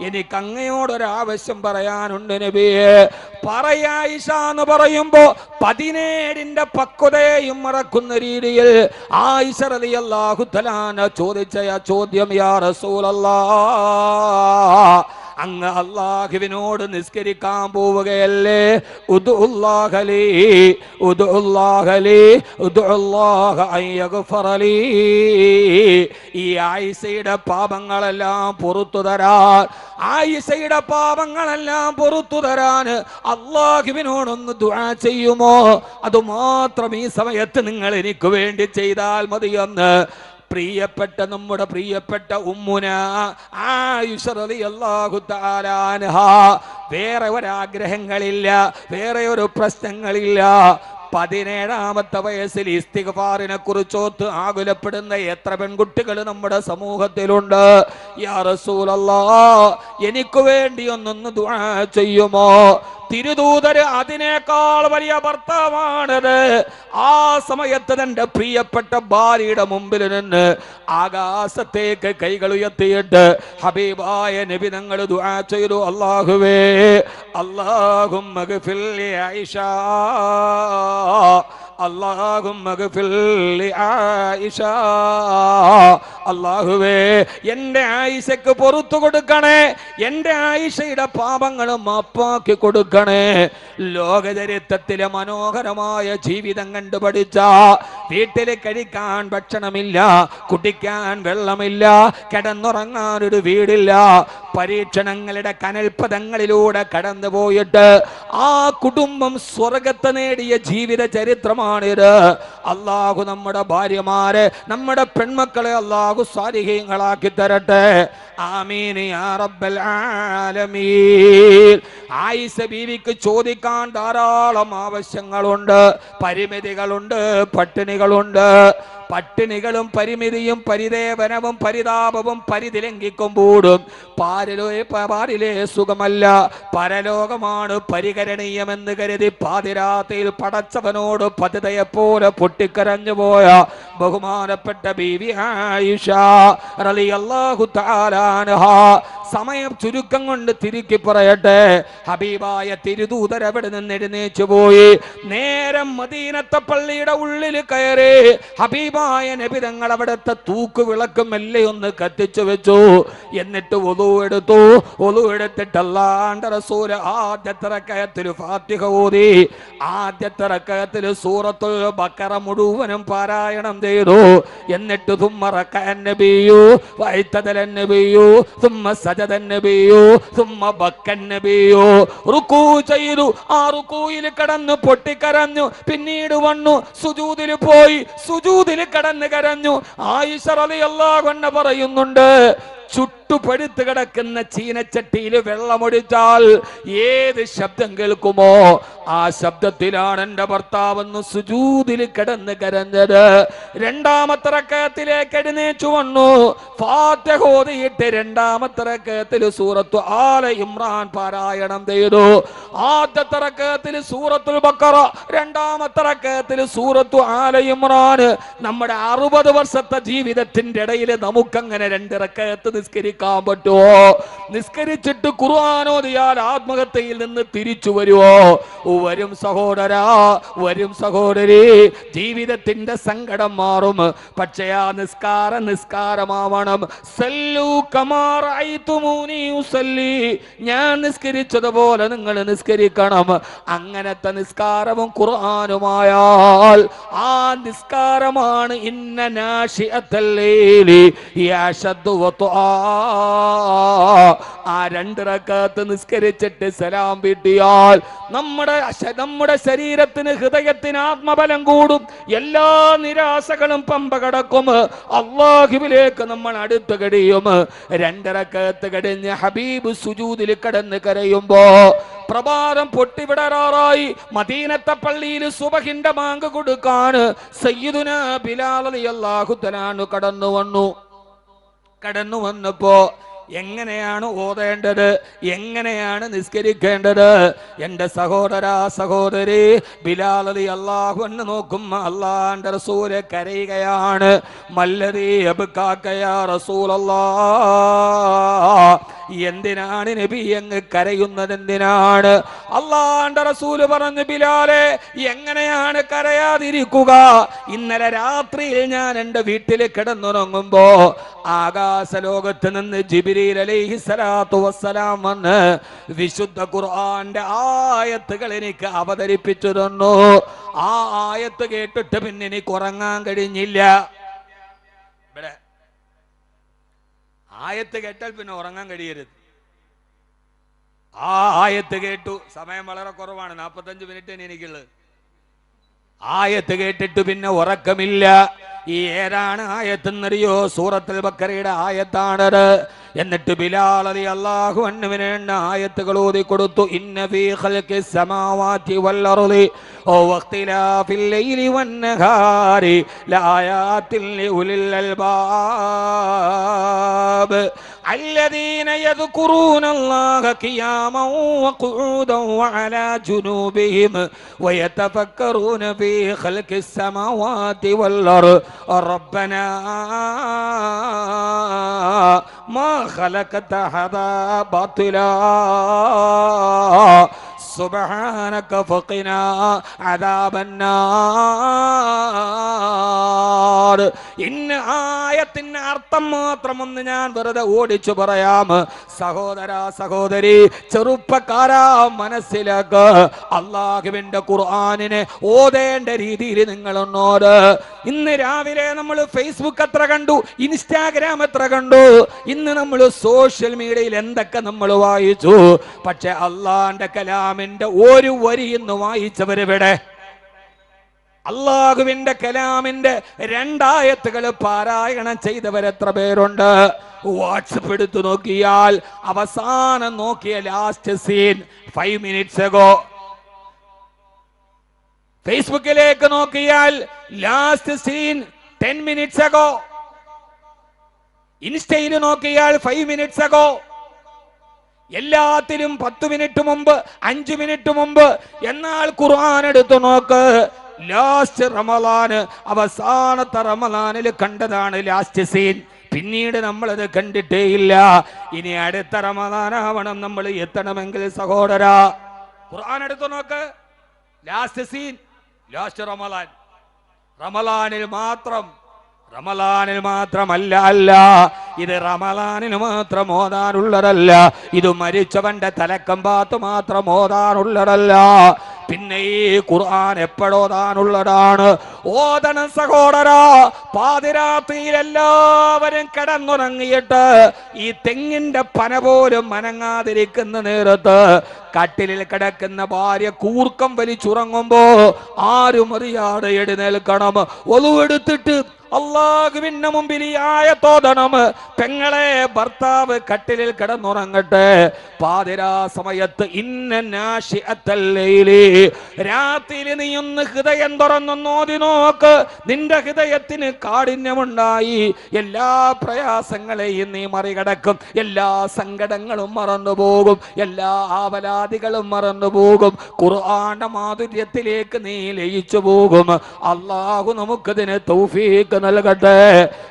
എനിക്ക് അങ്ങയോടൊരാവശ്യം പറയാനുണ്ട് നബിയേ. പറയായിഷ എന്ന് പറയുമ്പോ 17ന്റെ പക്വതയും മറക്കുന്ന രീതിയിൽ ആയിഷ റളിയല്ലാഹു തആല ചോദിച്ച ചോദ്യം, യാ റസൂലല്ലാഹ്, അങ്ങ് അല്ലാഹുവിനോട് നിസ്കരിക്കാൻ പോവുകയല്ലേ? ഈ ആയിഷയുടെ പാപങ്ങളെല്ലാം പുറത്തു തരാൻ, ആയിഷയുടെ പാപങ്ങളെല്ലാം പുറത്തു തരാൻ അല്ലാഹുവിനോടൊന്ന് ദുആ ചെയ്യുമോ? അതുമാത്രം ഈ സമയത്ത് നിങ്ങൾ എനിക്ക് വേണ്ടി ചെയ്താൽ മതിയെന്ന് പ്രിയപ്പെട്ട നമ്മുടെ പ്രിയപ്പെട്ട ഉമ്മുന ആയിഷ റളിയല്ലാഹു തആല അൻഹാ വേറെ ഒരാഗ്രഹങ്ങളില്ല, വേറെ ഒരു പ്രശ്നങ്ങളില്ല. 17ാമത്തെ വയസ്സിൽ ഇസ്തിഗ്ഫാറിനെ കുറിച്ചോത്ത് ആകുലപ്പെടുന്ന എത്ര പെൺകുട്ടികൾ നമ്മുടെ സമൂഹത്തിലുണ്ട്. യാ റസൂലല്ലാഹ്, എനിക്ക് വേണ്ടി ഒന്നൊന്ന് ദുആ ചെയ്യുമോ? തിരുദൂതര് അതിനേക്കാൾ വലിയ ഭർത്താവാണത്. ആ സമയത്ത് തന്റെ പ്രിയപ്പെട്ട ഭാര്യയുടെ മുമ്പിൽ നിന്ന് ആകാശത്തേക്ക് കൈകൾ ഉയർത്തിയിട്ട് ഹബീബായ നബി തങ്ങൾ ദുആ ചെയ്തു, അല്ലാഹുവേ, അല്ലാഹുമ്മ ഗ്ഫിർ ലി ആയിഷ, അല്ലാഹുമ്മ ഗ്ഫിർ ലി ആയിഷ, അല്ലാഹുവേ എൻ്റെ ആയിഷയ്ക്ക് പുറത്തു കൊടുക്കണേ, എൻ്റെ ആയിഷയുടെ പാപങ്ങളും മാപ്പാക്കി കൊടുക്കണേ. ലോകചരിത്രത്തിലെ മനോഹരമായ ജീവിതം കണ്ടുപഠിച്ച, വീട്ടിൽ കഴിക്കാൻ ഭക്ഷണമില്ല, കുടിക്കാൻ വെള്ളമില്ല, കിടന്നുറങ്ങാൻ ഒരു വീടില്ല, പരീക്ഷണങ്ങളുടെ കനൽപഥങ്ങളിലൂടെ കടന്നു പോയിട്ട് ആ കുടുംബം സ്വർഗത്തെ നേടിയ ജീവിത ചരിത്രമാണിത്. അല്ലാഹു നമ്മുടെ ഭാര്യമാരെ, നമ്മുടെ പെൺമക്കളെ അല്ലാഹു സ്വാലിഹീങ്ങളാക്കി തരട്ടെ. ആമീൻ യാ റബ്ബൽ ആലമീൻ. ആയിഷ ബീവിക്ക് ചോദിക്കാൻ ധാരാളം ആവശ്യങ്ങളുണ്ട്, പരിമിതികളുണ്ട്, പട്ടിണികളുണ്ട്. പട്ടിണികളും പരിമിതിയും പരിദേവനവും പരിതാപവും പരിതിലംഘിക്കുമ്പോഴും പാരിലെ സുഖമല്ല, പരലോകമാണ് പരികരണീയമെന്ന് കരുതി പാതിരാത്രിയിൽ പടച്ചവനോട് പതിതയെപ്പോലെ പൊട്ടിക്കരഞ്ഞു പോയ ബഹുമാനപ്പെട്ട ബീവി ആയിഷ റളിയല്ലാഹു തആല അൻഹാ. സമയം ചുരുക്കം കൊണ്ട് തിരുക്കി പറയട്ടെ, ഹബീബായ തിരുദൂതർ അവിടെ നിന്ന് എഴുന്നേച്ചു പോയി നേരം മദീനത്തെ പള്ളിയുടെ ഉള്ളിൽ കയറി ഹബീബായ നബി തങ്ങൾ അവിടുത്തെ തൂക്ക് വിളക്കും എല്ലാം ഒന്ന് കത്തിച്ചു വെച്ചു. എന്നിട്ട് വുളു എടുത്തു. വുളു എടുത്തിട്ട് അല്ലാഹുവിന്റെ റസൂൽ ആദ്യത്തെ റക്അത്തിൽ ഫാത്തിഹ ഓതി, ആദ്യത്തെ റക്അത്തിൽ സൂറത്തുൽ ബഖറ മുഴുവനും പാരായണം ചെയ്തു. എന്നിട്ട് തുമ്മ റക്കഅൻ നബിയു വഅതദല നബിയു തുമ്മ സജദൻ നബിയു തുമ്മ ബക്കൻ നബിയു. റുകൂ ചെയ്തു, ആ റുകൂയിൽ കടന്നു പൊട്ടിക്കരഞ്ഞു. പിന്നീട് വന്നു സുജൂദിൽ പോയി, സുജൂദിൽ കടന്നു കരഞ്ഞു. ആയിഷ റളിയല്ലാഹു അൻഹ പറയുന്നുണ്ട്, ചുട്ടുപഴുത്ത് കിടക്കുന്ന ചീനച്ചട്ടിയിൽ വെള്ളമൊഴിച്ചാൽ ഏത് ശബ്ദം കേൾക്കുമോ ആ ശബ്ദത്തിലാണ് എൻ്റെ ഭർത്താവെന്ന് സുജൂദിൽ കിടന്ന് കരഞ്ഞത്. രണ്ടാമത്തെ റക്അത്തിലേക്ക് എഴുന്നേറ്റു വന്നു. ഫാത്തിഹ ഓതിയിട്ട് രണ്ടാമത്തെ റക്അത്തിൽ സൂറത്തു ആല ഇമ്രാൻ പാരായണം ചെയ്തു. ആദ്യത്തെ റക്അത്തിൽ സൂറത്തുൽ ബഖറ, രണ്ടാമത്തെ റക്അത്തിൽ സൂറത്തു ആല ഇമ്രാൻ. നമ്മുടെ 60 വർഷത്തെ ജീവിതത്തിന്റെ ഇടയിൽ നമുക്കങ്ങനെ 2 റക്അത്ത് നിസ്കരിക്കാൻ പറ്റുമോ? നിസ്കരിച്ചിട്ട് ഖുർആൻ ഓതിയാൽ ആത്മഹത്യയിൽ നിന്ന് തിരിച്ചു വരുമോ? വരും സഹോദരാ, വരും സഹോദരി, ജീവിതത്തിന്റെ സങ്കടം മാറും. പക്ഷേ ആ നിസ്കാരമാവണം. സല്ലു കമാ റഅയ്തുമൂനി ഉസല്ലി, ഞാൻ നിസ്കരിച്ചതുപോലെ നിങ്ങൾ നിസ്കരിക്കണം. അങ്ങനത്തെ നിസ്കാരവും ഖുർആനുമായാൽ ആ നിസ്കാരമാണ് ഇന്ന നാശിഅത്തൽ ലൈലി യശദ്ദു വതുആ ആ 2 റക്അത്ത് നിസ്കരിച്ചിട്ട് സലാം വീട്ടിയാൽ നമ്മുടെ ശരീരത്തിന്, ഹൃദയത്തിന് ആത്മബലം കൂടും. എല്ലാ നിരാശകളും പമ്പ കടക്കും. അല്ലാഹുവിലേക്ക് നമ്മൾ അടുത്ത് കഴിയും. 2 റക്അത്ത് കഴിഞ്ഞ് ഹബീബ് സുജൂദിൽ കിടന്ന് കരയുമ്പോ പ്രഭാതം പൊട്ടിവിടരാറായി. മദീനത്തെ പള്ളിയിൽ സുബഹിന്റെ ബാങ്ക് കൊടുക്കാൻ സയ്യിദുനാ ബിലാൽ റളിയല്ലാഹു തആല കടന്നു വന്നപ്പോ എങ്ങനെയാണ് ഓതേണ്ടത്, എങ്ങനെയാണ് നിസ്കരിക്കേണ്ടത്? എന്റെ സഹോദര സഹോദരി, ബിലാൽ റളിയല്ലാഹു അൻഹു നോക്കും, അല്ലാഹുവിന്റെ റസൂല് കരയുകയാണ്. മല്ലദീ യബ്കാക യാ റസൂലല്ലാഹ്, എന്തിനാണ് നബി അങ്ങ് കരയുന്നത്? എന്തിനാണ്? അല്ലാഹുവിന്റെ റസൂല് പറഞ്ഞു, ബിലാലെ എങ്ങനെയാണ് കരയാതിരിക്കുക? ഇന്നലെ രാത്രിയിൽ ഞാൻ എൻ്റെ വീട്ടിൽ കിടന്നുറങ്ങുമ്പോ ആകാശ ലോകത്ത് നിന്ന് ജിബ്രീൽ അലൈഹിസ്സലാത്തു വസ്സലാം വന്ന് വിശുദ്ധ ഖുർആന്റെ ആയത്തുകൾ എനിക്ക് അവതരിപ്പിച്ചു തന്നു. ആ ആയത്ത് കേട്ടിട്ട് പിന്നെ എനിക്ക് ഉറങ്ങാൻ കഴിഞ്ഞില്ല. ഇവിടെ ആയത്ത് കേട്ടാൽ പിന്നെ ഉറങ്ങാൻ കഴിയരുത്. ആ ആയത്ത് കേട്ടു. സമയം വളരെ കുറവാണ്, 45 മിനിറ്റ് എനിക്കുള്ളത്. ആയത്ത് കേട്ടിട്ട് പിന്നെ ഉറക്കമില്ല. ഈ ഏതാണ് ആയത്തെന്നറിയോ? സൂറത്തുൽ ബഖറയുടെ ആയത്താണത്. എന്നിട്ട് ബിലാൽ റളിയല്ലാഹു അൻഹുവിന് ആയത്തുകൾ ഓതി കൊടുത്തു. ഇന്ന ഫീ ഖൽഖിസ് സമാവാതി വൽ അർളി വഖ്തിലാഫിൽ ലൈലി വൻ നഹാരി ലആയാതിൻ ലിഉലിൽ അൽബാബ് الذين يذكرون الله قياما وقعودا وعلى جنوبهم ويتفكرون في خلق السماوات والأرض ربنا ما خلقت هذا باطلا സുബ്ഹാനക ഫഖിനാ അദാബന്നാർ. ഇന്ന ആയത്തിന്റെ അർത്ഥം മാത്രം ഒന്ന് ഞാൻ വെറുതെ ഓടിച്ചു പറയാം. സഹോദര സഹോദരി, ചെറുപ്പക്കാരാ, മനസ്സിലാക്ക. അല്ലാഹുവിന്റെ ഖുർആനിനെ ഓതേണ്ട രീതിയിൽ നിങ്ങളൊന്നോട്. ഇന്ന് രാവിലെ നമ്മൾ ഫേസ്ബുക്ക് എത്ര കണ്ടു, ഇൻസ്റ്റാഗ്രാം എത്ര കണ്ടു, ഇന്ന് നമ്മൾ സോഷ്യൽ മീഡിയയിൽ എന്തൊക്കെ നമ്മൾ വായിച്ചു. പക്ഷെ അള്ളാന്റെ കലാമിന്റെ ഒരു വരി ഇന്ന് വായിച്ചവരിവിടെ? അള്ളാഹുവിന്റെ കലാമിന്റെ 2 ആയത്തുകൾ പാരായണം ചെയ്തവരെത്ര പേരുണ്ട്? വാട്സപ്പ് എടുത്തു നോക്കിയാൽ അവസാനം നോക്കിയ ലാസ്റ്റ് സീൻ 5 minutes ago. ഫേസ്ബുക്കിലേക്ക് നോക്കിയാൽ ലാസ്റ്റ് സീൻ 10 minutes ago. ഇൻസ്റ്റയിൽ നോക്കിയാൽ 5 minutes ago. എല്ലാത്തിലും 10 മിനിറ്റ് മുമ്പ്, 5 മിനിറ്റ് മുമ്പ്. എന്നാൽ ഖുർആൻ എടുത്തു നോക്ക്, ലാസ്റ്റ് റമളാന്, അവസാനത്തെ റമളാനിൽ കണ്ടതാണ് ലാസ്റ്റ് സീൻ. പിന്നീട് നമ്മളത് കണ്ടിട്ടേ ഇല്ല. ഇനി അടുത്ത റമളാനാവണം നമ്മൾ എത്തണമെങ്കിൽ സഹോദര, ഖുർആൻ എടുത്തു നോക്ക്, ലാസ്റ്റ് സീൻ ലാസ്റ്റ് റമളാൻ. റമളാനിൽ മാത്രമല്ല, ഇത് റമളാനിന് മാത്രം ഓതാനുള്ളതല്ല. ഇത് മരിച്ചവന്റെ തലക്കമ്പാത്ത് മാത്രം ഓതാനുള്ളതല്ല. പിന്നെ ഈ ഖുർആൻ എപ്പോഴോതാനുള്ളതാണ്? ഓതണം സഹോദര. പാതിരാത്രിയിൽ എല്ലാവരും കിടന്നുറങ്ങിയിട്ട് ഈ തെങ്ങിന്റെ പന പോലും മനങ്ങാതിരിക്കുന്ന നേരത്ത് കട്ടിലിൽ കിടക്കുന്ന ഭാര്യ കൂർക്കം വലിച്ചുറങ്ങുമ്പോ ആരും അറിയാതെ എഴുന്നേൽക്കണം. ഒളുവെടുത്തിട്ട് അല്ലാഹുവിന്റെ മുമ്പിൽ ഈ ആയത്തോതണം. പെങ്ങളെ, ഭർത്താവ് കട്ടിലിൽ കിടന്നുറങ്ങട്ടെ. പാതിരാ സമയത്ത് ഇന്ന നാശിഅത്തൽ ലൈലി, രാത്രിയിൽ നീ ഒന്ന് ഹൃദയം തുറന്നോതി നോക്ക്. നിന്റെ ഹൃദയത്തിന് കാഠിന്യമുണ്ടായി, എല്ലാ പ്രയാസങ്ങളെയും നീ മറികടക്കും. എല്ലാ സങ്കടങ്ങളും മറന്നുപോകും, എല്ലാ ആവലാദികളും മറന്നുപോകും. ഖുർആന്റെ മാധുര്യത്തിലേക്ക് നീ ലയിച്ചു പോകും. അല്ലാഹു നമുക്കതിന് തൗഫീഖ് നൽകട്ടെ.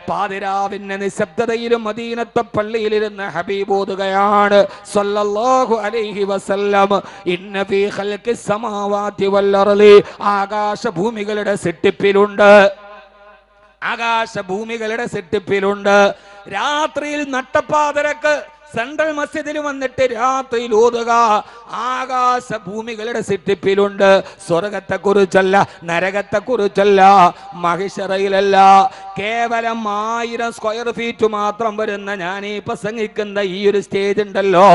പാതിരാവിന്റെ നിശബ്ദതയിലും മദീനത്തെ പള്ളിയിലിരുന്ന് ഹബീബ് ഓതുകയാണ് സല്ലല്ലാഹു അലൈഹി വസല്ലം. ഇന്ന ഫീ ഖൽഖിസ് സമാവാതി വൽ അർളി, ആകാശഭൂമികളുടെ സൃഷ്ടിപ്പിലുണ്ട്. രാത്രിയിൽ നട്ടപ്പാതിരക്ക് സെൻട്രൽ മസ്ജിദിൽ വന്നിട്ട് രാത്രിയിൽ ഓതുക. ആകാശ ഭൂമികളുടെ സിറ്റിപ്പിലുണ്ട്. സ്വർഗത്തെ കുറിച്ചല്ല, നരകത്തെ കുറിച്ചല്ല, മഹിഷറയിലല്ല. കേവലം 1000 സ്ക്വയർ ഫീറ്റ് മാത്രം വരുന്ന ഞാൻ ഈ പ്രസംഗിക്കുന്ന ഈ ഒരു സ്റ്റേജ് ഉണ്ടല്ലോ,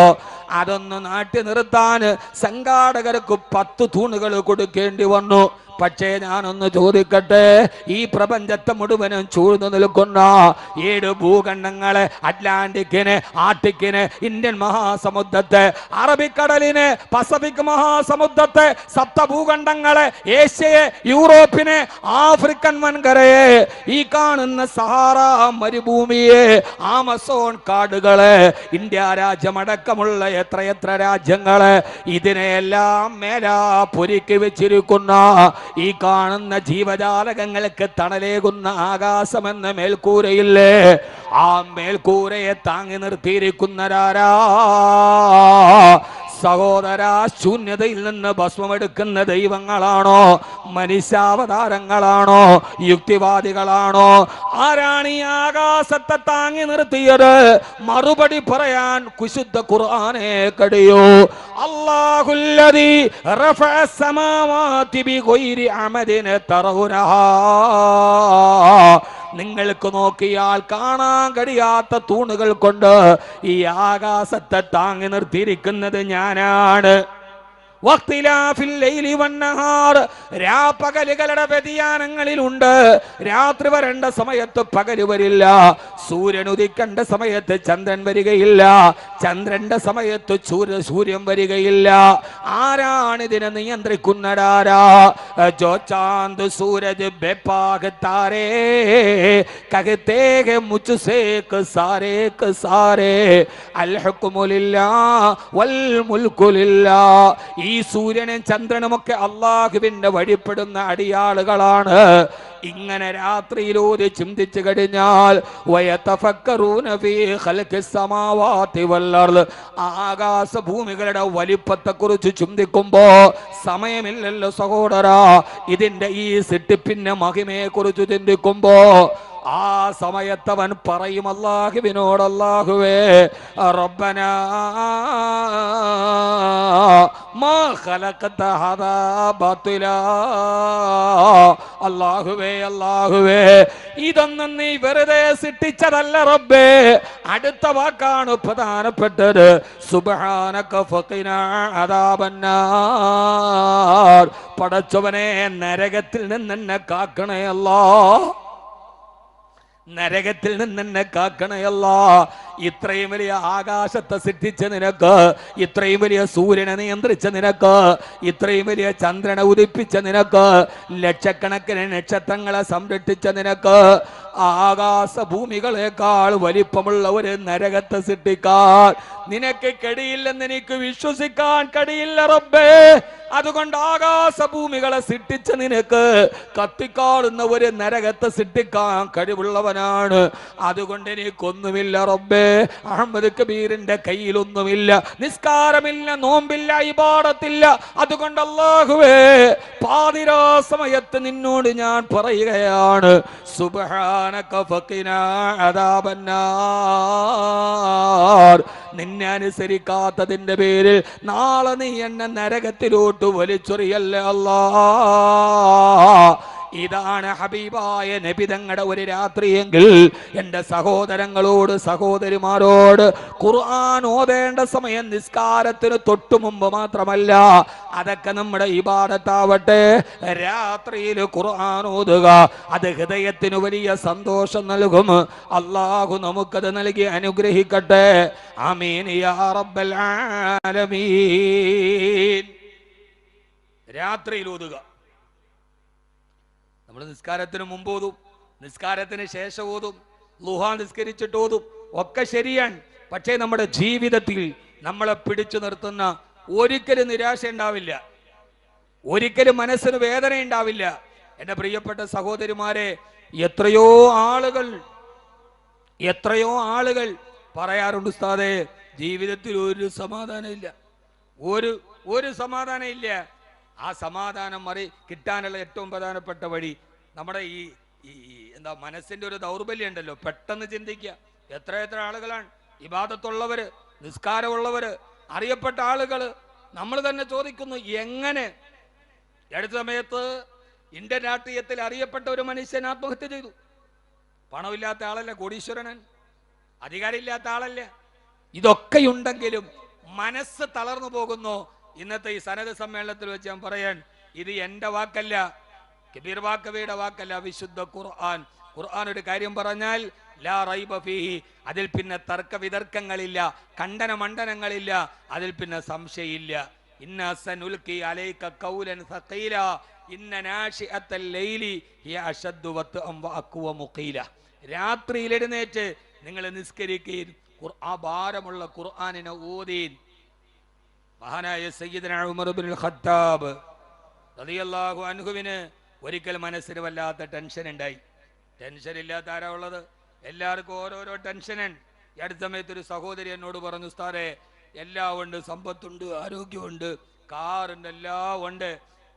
അതൊന്ന് നാട്ടി നിർത്താൻ സംഘാടകർക്ക് 10 തൂണുകൾ കൊടുക്കേണ്ടി വന്നു. പക്ഷേ ഞാനൊന്ന് ചോദിക്കട്ടെ, ഈ പ്രപഞ്ചത്തെ മുഴുവനും ചൂഴ്ന്നു നിൽക്കുന്ന 7 ഭൂഖണ്ഡങ്ങളെ, അറ്റ്ലാന്റിക്കിന്, ആർട്ടിക്കിന്, ഇന്ത്യൻ മഹാസമുദ്രത്തെ, അറബിക്കടലിന്, പസഫിക് മഹാസമുദ്രത്തെ, 7 ഭൂഖണ്ഡങ്ങളെ, ഏഷ്യയെ, യൂറോപ്പിനെ, ആഫ്രിക്കൻ വൻകരയെ, ഈ കാണുന്ന സഹാറ മരുഭൂമിയെ, ആമസോൺ കാടുകളെ, ഇന്ത്യ രാജ്യമടക്കമുള്ള എത്രയെത്ര രാജ്യങ്ങളെ, ഇതിനെയെല്ലാം മേലാ പൊരുക്കി വെച്ചിരിക്കുന്ന ഈ കാണുന്ന ജീവജാലകങ്ങൾക്ക് തണലേകുന്ന ആകാശമെന്ന മേൽക്കൂരയില്ലേ, ആ മേൽക്കൂരയെ താങ്ങി നിർത്തിയിരിക്കുന്നവരാരാ? സഹോദര, ശൂന്യതയിൽ നിന്ന് ഭസ്മമെടുക്കുന്ന ദൈവങ്ങളാണോ? മനുഷ്യാവതാരങ്ങളാണോ? യുക്തിവാദികളാണോ? ആരാണ് ഈ ആകാശത്തെ താങ്ങി നിർത്തിയത്? മറുപടി പറയാൻ കുശുദ്ധ ഖുർആനെ കഴിയോ? അല്ലാഹുല്ലദീ റഫഅ സമാവാതി ബിഗൈരി അമദിൻ തറൗനഹാ. നിങ്ങൾക്ക് നോക്കിയാൽ കാണാൻ കഴിയാത്ത തൂണുകൾ കൊണ്ട് ഈ ആകാശത്തെ താങ്ങി നിർത്തിയിരിക്കുന്നത് ഞാനാണ്. രാപ്പകലുകളുടെ വ്യതിയാനങ്ങളിലുണ്ട്. രാത്രി വരേണ്ട സമയത്ത് പകല് വരില്ല, സൂര്യൻ ഉദിക്കേണ്ട സമയത്ത് ചന്ദ്രൻ വരികയില്ല, ചന്ദ്രന്റെ സമയത്ത് സൂര്യൻ വരികയില്ല. ആരാണിതിനെ നിയന്ത്രിക്കുന്നതാരാ? ജോ ചാന്ദ് സൂരജ് ബേപാഗ് താരേ കഹത്തെ ഹെ മുജ്സേ സാരേ സാരേ അൽ ഹുക്മു ലില്ലാഹ് വൽ മുൽക്കു ലില്ലാഹ്. ഈ സൂര്യനും ചന്ദ്രനും ഒക്കെ അള്ളാഹുവിന്റെ വഴിപ്പെടുന്ന അടിയാളുകളാണ്. ഇങ്ങനെ രാത്രിയിലൂടെ ചിന്തിച്ചു കഴിഞ്ഞാൽ ആകാശ ഭൂമികളുടെ വലിപ്പത്തെ കുറിച്ച് ചിന്തിക്കുമ്പോ സമയമില്ലല്ലോ സഹോദരാ. ഇതിന്റെ ഈ സിട്ടിപ്പിന്റെ മഹിമയെ കുറിച്ച് ചിന്തിക്കുമ്പോ ആ സമയത്തവൻ പറയും അല്ലാഹുവിനോട്, അല്ലാഹുവേ റബ്ബനാ മാ ഖലഖത ഹദാ ബാതിലാ. അല്ലാഹുവേ, അല്ലാഹുവേ ഇതൊന്നും നീ വെറുതെ സൃഷ്ടിച്ചതല്ല റബ്ബേ. അടുത്ത വാക്കാണ് പ്രധാനപ്പെട്ടത്. സുബ്ഹാനക ഫഖിനാ അദാബന്നാർ. പടച്ചവനെ, നരകത്തിൽ നിന്ന് എന്നെ കാക്കണേ അല്ലാഹ്, നരകത്തിൽ നിന്ന് എന്നെ കാക്കണയല്ല. ഇത്രയും വലിയ ആകാശത്തെ സൃഷ്ടിച്ച നിനക്ക്, ഇത്രയും വലിയ സൂര്യനെ നിയന്ത്രിച്ച നിനക്ക്, ഇത്രയും വലിയ ചന്ദ്രനെ ഉദിപ്പിച്ച നിനക്ക്, ലക്ഷക്കണക്കിന് നക്ഷത്രങ്ങളെ സംരക്ഷിച്ച നിനക്ക്, ആകാശ ഭൂമികളെക്കാൾ വലിപ്പമുള്ള ഒരു നരകത്തെ സൃഷ്ടിക്കാൻ നിനക്ക് കഴിയില്ലെന്ന് എനിക്ക് വിശ്വസിക്കാൻ കഴിയില്ല റബ്ബേ. അതുകൊണ്ട് ആകാശ ഭൂമികളെ സൃഷ്ടിച്ച നിനക്ക് കത്തിക്കാളുന്ന ഒരു നരകത്തെ സൃഷ്ടിക്കാൻ കഴിവുള്ളവനാണ്. അതുകൊണ്ട് എനിക്കൊന്നുമില്ല റബ്ബേ. അഹമ്മദ് കബീറിന്റെ കയ്യിലൊന്നുമില്ല, നിസ്കാരമില്ല, നോമ്പില്ല, ഇബാദത്തില്ല. അതുകൊണ്ട് അല്ലാഹുവേ, പാതിരാ സമയത്ത് നിന്നോട് ഞാൻ പറയുകയാണ്, സുബ്ഹാനക ഫഖിനാ അദാബന്നാർ. നിന്നെ അനുസരിക്കാത്തതിന്റെ പേരിൽ നാളെ നീ എന്നെ നരകത്തിലോട്ട് വലിച്ചൊറിയല്ലേ അല്ലാഹ്. ഇതാണ് ഹബീബായ നബി തങ്ങളുടെ ഒരു രാത്രിയെങ്കിൽ എൻ്റെ സഹോദരങ്ങളോട്, സഹോദരിമാരോട്, ഖുർആൻ ഓതേണ്ട സമയം നിസ്കാരത്തിന് തൊട്ടു മുമ്പ് മാത്രമല്ല, അതൊക്കെ നമ്മുടെ ഇബാദത്താവട്ടെ. രാത്രിയിൽ ഖുർആൻ ഓതുക, അത് ഹൃദയത്തിന് വലിയ സന്തോഷം നൽകും. അല്ലാഹു നമുക്കത് നൽകി അനുഗ്രഹിക്കട്ടെ. ആമീൻ യാ റബ്ബൽ ആലമീൻ. രാത്രിയിൽ ഓതുക. നമ്മൾ നിസ്കാരത്തിന് മുമ്പ് ഓതും, നിസ്കാരത്തിന് ശേഷം ഓതും, ളുഹാ നിസ്കരിച്ചിട്ട് ഓതും, ഒക്കെ ശരിയാണ്. പക്ഷേ നമ്മുടെ ജീവിതത്തിൽ നമ്മളെ പിടിച്ചു നിർത്തുന്ന ഒരിക്കലും നിരാശ ഉണ്ടാവില്ല, ഒരിക്കലും മനസ്സിന് വേദന ഉണ്ടാവില്ല. എൻ്റെ പ്രിയപ്പെട്ട സഹോദരിമാരെ, എത്രയോ ആളുകൾ പറയാറുണ്ട്, ഉസ്താദേ ജീവിതത്തിൽ ഒരു സമാധാനം ഇല്ല, ഒരു സമാധാനം ഇല്ല. ആ സമാധാനം കിട്ടാനുള്ള ഏറ്റവും പ്രധാനപ്പെട്ട വഴി നമ്മുടെ ഈ മനസ്സിന്റെ ഒരു ദൗർബല്യം ഉണ്ടല്ലോ, പെട്ടെന്ന് ചിന്തിക്കുക. എത്ര ആളുകളാണ് ഇബാദത്തുള്ളവര്, നിസ്കാരമുള്ളവര്, അറിയപ്പെട്ട ആളുകള്. നമ്മൾ തന്നെ ചോദിക്കുന്നു, എങ്ങനെ? അടുത്ത സമയത്ത് ഇന്ത്യൻ രാഷ്ട്രീയത്തിൽ അറിയപ്പെട്ട ഒരു മനുഷ്യൻ ആത്മഹത്യ ചെയ്തു. പണമില്ലാത്ത ആളല്ല, കോടീശ്വരനൻ, അധികാരമില്ലാത്ത ആളല്ല. ഇതൊക്കെയുണ്ടെങ്കിലും മനസ്സ് തളർന്നു പോകുന്നു. ഇന്നത്തെ ഈ സനത് സമ്മേളനത്തിൽ വെച്ച് ഞാൻ പറയാൻ, ഇത് എന്റെ വാക്കല്ല, കബീർ വാക്കവിയുടെ വാക്കല്ല, വിശുദ്ധ ഖുർആൻ. ഖുർആൻ ഒരു കാര്യം പറഞ്ഞാൽ ലാ റൈബ ഫീഹി, അതിൽ പിന്നെ തർക്ക വിതർക്കങ്ങളില്ല, ഖണ്ഡന മണ്ഡനങ്ങളില്ല, അതിൽ പിന്നെ സംശയമില്ല. ഇന്ന സനുൽഖി അലൈക ഖൗലൻ സഖീല ഇന്ന നാശിഅത്തൽ ലൈലി ഹിയ അശദ്ദു വത്അം വഅഖ്വമു ഖീല. രാത്രിയിൽ എഴുന്നേറ്റ് നിങ്ങൾ നിസ്കരിക്കുകയും ആ ഭാരമുള്ള ഖുർആനിനെ ഓതീൻ. മഹാനായ സയ്യിദന ഉമർ ഇബ്നുൽ ഖത്താബ് റളിയല്ലാഹു അൻഹുവിന് ഒരിക്കൽ മനസ്സിന് വല്ലാത്ത ടെൻഷൻ ഉണ്ടായി. ടെൻഷൻ ഇല്ലാത്ത ആരാ ഉള്ളത്? എല്ലാവർക്കും ഓരോരോ ടെൻഷനൻ. ഈ അടുത്ത സമയത്ത് ഒരു സഹോദരി എന്നോട് പറഞ്ഞു, ഉസ്താദേ എല്ലാം ഉണ്ട്, സമ്പത്തുണ്ട്, ആരോഗ്യമുണ്ട്, കാറുണ്ട്, എല്ലാം ഉണ്ട്,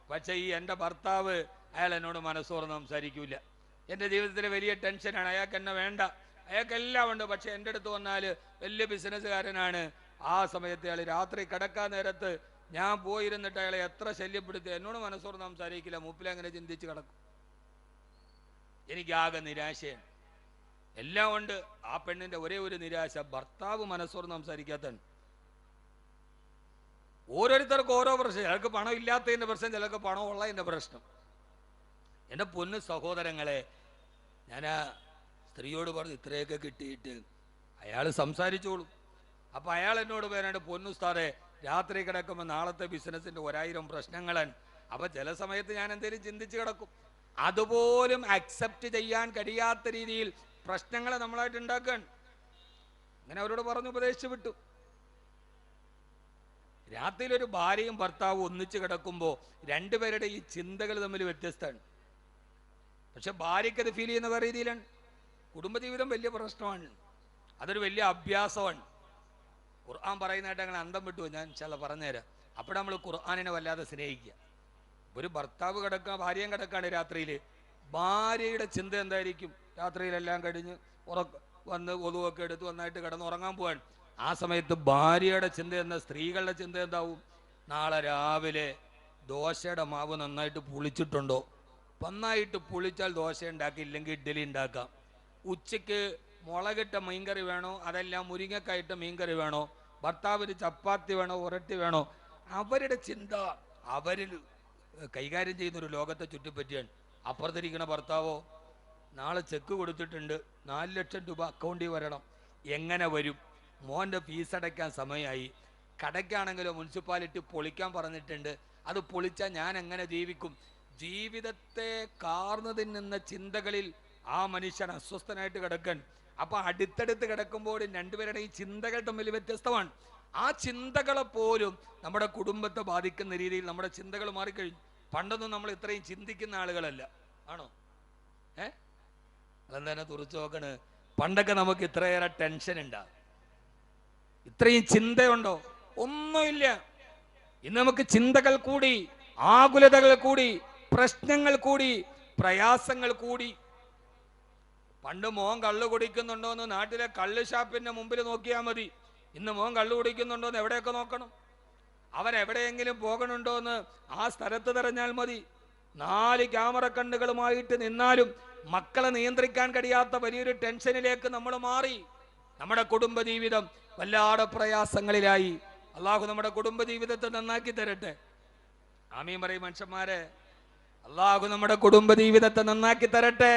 പക്ഷെ ഈ എൻ്റെ ഭർത്താവ് അയാൾ എന്നോട് മനസ്സോർന്ന് സംസാരിക്കൂല. എൻ്റെ ജീവിതത്തിലെ വലിയ ടെൻഷനാണ്. അയാൾക്ക് എന്നെ വേണ്ട, അയാൾക്കെല്ലാം ഉണ്ട്, പക്ഷെ എൻ്റെ അടുത്ത് വന്നാൽ വലിയ ബിസിനസ്സുകാരനാണ്. ആ സമയത്ത് അയാൾ രാത്രി കിടക്കാൻ നേരത്ത് ഞാൻ പോയിരുന്നിട്ട് അയാളെ എത്ര ശല്യപ്പെടുത്തി, എന്നോട് മനസ്സോർന്ന് സംസാരിക്കില്ല, മൂപ്പിലങ്ങനെ ചിന്തിച്ച് കിടക്കും. എനിക്കാകെ നിരാശയാണ്. എല്ലാം ഉണ്ട്. ആ പെണ്ണിന്റെ ഒരേ ഒരു നിരാശ, ഭർത്താവ് മനസ്സോർന്ന് സംസാരിക്കാത്തൻ. ഓരോരുത്തർക്കും ഓരോ പ്രശ്നം. ചിലർക്ക് പണം ഇല്ലാത്തതിന്റെ പ്രശ്നം, ചിലർക്ക് പണം ഉള്ളതിന്റെ പ്രശ്നം. എൻ്റെ പൊന്നു സഹോദരങ്ങളെ, ഞാൻ ആ സ്ത്രീയോട് പറഞ്ഞു, ഇത്രയൊക്കെ കിട്ടിയിട്ട് അയാൾ സംസാരിച്ചോളൂ. അപ്പൊ അയാൾ എന്നോട് പറയാണ്ട്, പൊന്നുസ്താറെ രാത്രി കിടക്കുമ്പോൾ നാളത്തെ ബിസിനസിന്റെ 1000 പ്രശ്നങ്ങളാണ്. അപ്പൊ ചില സമയത്ത് ഞാൻ എന്തെങ്കിലും ചിന്തിച്ച് കിടക്കും. അതുപോലും അക്സെപ്റ്റ് ചെയ്യാൻ കഴിയാത്ത രീതിയിൽ പ്രശ്നങ്ങളെ നമ്മളായിട്ട് ഉണ്ടാക്കാൻ അങ്ങനെ അവരോട് പറഞ്ഞു, ഉപദേശിച്ചു വിട്ടു. രാത്രിയിൽ ഒരു ഭാര്യയും ഭർത്താവും ഒന്നിച്ച് കിടക്കുമ്പോൾ രണ്ടുപേരുടെ ഈ ചിന്തകൾ തമ്മിൽ വ്യത്യസ്തമാണ്. പക്ഷെ ഭാര്യയ്ക്ക് അത് ഫീൽ ചെയ്യുന്ന വേറെ രീതിയിലാണ്. കുടുംബജീവിതം വലിയ പ്രശ്നമാണ്, അതൊരു വലിയ അഭ്യാസമാണ്. ഖുർആൻ പറയുന്നതായിട്ട് അങ്ങനെ അന്തം വിട്ടു. ഞാൻ ചില പറഞ്ഞുതരാം. അപ്പോൾ നമ്മൾ ഖുർആനിനെ വല്ലാതെ സ്നേഹിക്കുക. ഒരു ഭർത്താവ് കിടക്കുക, ഭാര്യയും കിടക്കാണ് രാത്രിയിൽ. ഭാര്യയുടെ ചിന്ത എന്തായിരിക്കും? രാത്രിയിലെല്ലാം കഴിഞ്ഞ് വന്ന് ഒതുവൊക്കെ എടുത്ത് നന്നായിട്ട് കിടന്ന് ഉറങ്ങാൻ പോവാൻ. ആ സമയത്ത് ഭാര്യയുടെ ചിന്ത എന്താ? സ്ത്രീകളുടെ ചിന്ത എന്താവും? നാളെ രാവിലെ ദോശയുടെ മാവ് നന്നായിട്ട് പുളിച്ചിട്ടുണ്ടോ? നന്നായിട്ട് പുളിച്ചാൽ ദോശ ഉണ്ടാക്കിയില്ലെങ്കിൽ ഇഡ്ഡലി ഉണ്ടാക്കാം. ഉച്ചയ്ക്ക് മുളകിട്ട മീൻകറി വേണോ, അതെല്ലാം മുരിങ്ങക്കായിട്ട് മീൻകറി വേണോ, ഭർത്താവിന് ചപ്പാത്തി വേണോ, ഉരട്ടി വേണോ? അവരുടെ ചിന്ത അവരിൽ കൈകാര്യം ചെയ്യുന്നൊരു ലോകത്തെ ചുറ്റിപ്പറ്റിയാണ്. അപ്പുറത്തിരിക്കുന്ന ഭർത്താവോ, നാളെ ചെക്ക് കൊടുത്തിട്ടുണ്ട്, 4 ലക്ഷം രൂപ അക്കൗണ്ടിൽ വരണം. എങ്ങനെ വരും? മോൻ്റെ ഫീസ് അടയ്ക്കാൻ സമയമായി. കടയ്ക്കാണെങ്കിലോ മുനിസിപ്പാലിറ്റി പൊളിക്കാൻ പറഞ്ഞിട്ടുണ്ട്, അത് പൊളിച്ചാൽ ഞാൻ എങ്ങനെ ജീവിക്കും? ജീവിതത്തെ കാർന്നു തിന്നുന്ന ചിന്തകളിൽ ആ മനുഷ്യൻ അസ്വസ്ഥനായിട്ട് കിടക്കാൻ. അപ്പൊ അടുത്തടുത്ത് കിടക്കുമ്പോൾ രണ്ടുപേരുടെ ഈ ചിന്തകൾ തമ്മിൽ വ്യത്യസ്തമാണ്. ആ ചിന്തകളെ പോലും നമ്മുടെ കുടുംബത്തെ ബാധിക്കുന്ന രീതിയിൽ നമ്മുടെ ചിന്തകൾ മാറിക്കഴിഞ്ഞു. പണ്ടൊന്നും നമ്മൾ ഇത്രയും ചിന്തിക്കുന്ന ആളുകളല്ല, ആണോ? അതെന്താ തുറച്ചു നോക്കണ്? പണ്ടൊക്കെ നമുക്ക് ഇത്രയേറെ ടെൻഷൻ ഉണ്ടാകും, ഇത്രയും ചിന്തയുണ്ടോ? ഒന്നുമില്ല. ഇന്ന് നമുക്ക് ചിന്തകൾ കൂടി, ആകുലതകൾ കൂടി, പ്രശ്നങ്ങൾ കൂടി, പ്രയാസങ്ങൾ കൂടി. പണ്ട് മോൻ കള്ളു കുടിക്കുന്നുണ്ടോ എന്ന് നാട്ടിലെ കള്ള് ഷാപ്പിന്റെ മുമ്പിൽ നോക്കിയാൽ മതി. ഇന്ന് മോൻ കള്ളു കുടിക്കുന്നുണ്ടോ എന്ന് എവിടെയൊക്കെ നോക്കണം? അവൻ എവിടെയെങ്കിലും പോകണുണ്ടോ എന്ന് ആ സ്ഥലത്ത് തിരഞ്ഞാൽ മതി. 4 ക്യാമറ കണ്ണുകളുമായിട്ട് നിന്നാലും മക്കളെ നിയന്ത്രിക്കാൻ കഴിയാത്ത വലിയൊരു ടെൻഷനിലേക്ക് നമ്മൾ മാറി. നമ്മുടെ കുടുംബജീവിതം വല്ലാതെ പ്രയാസങ്ങളിലായി. അള്ളാഹു നമ്മുടെ കുടുംബജീവിതത്തെ നന്നാക്കി തരട്ടെ. ആമീൻ പറയും മനുഷ്യന്മാരെ. അള്ളാഹു നമ്മുടെ കുടുംബജീവിതത്തെ നന്നാക്കി തരട്ടെ.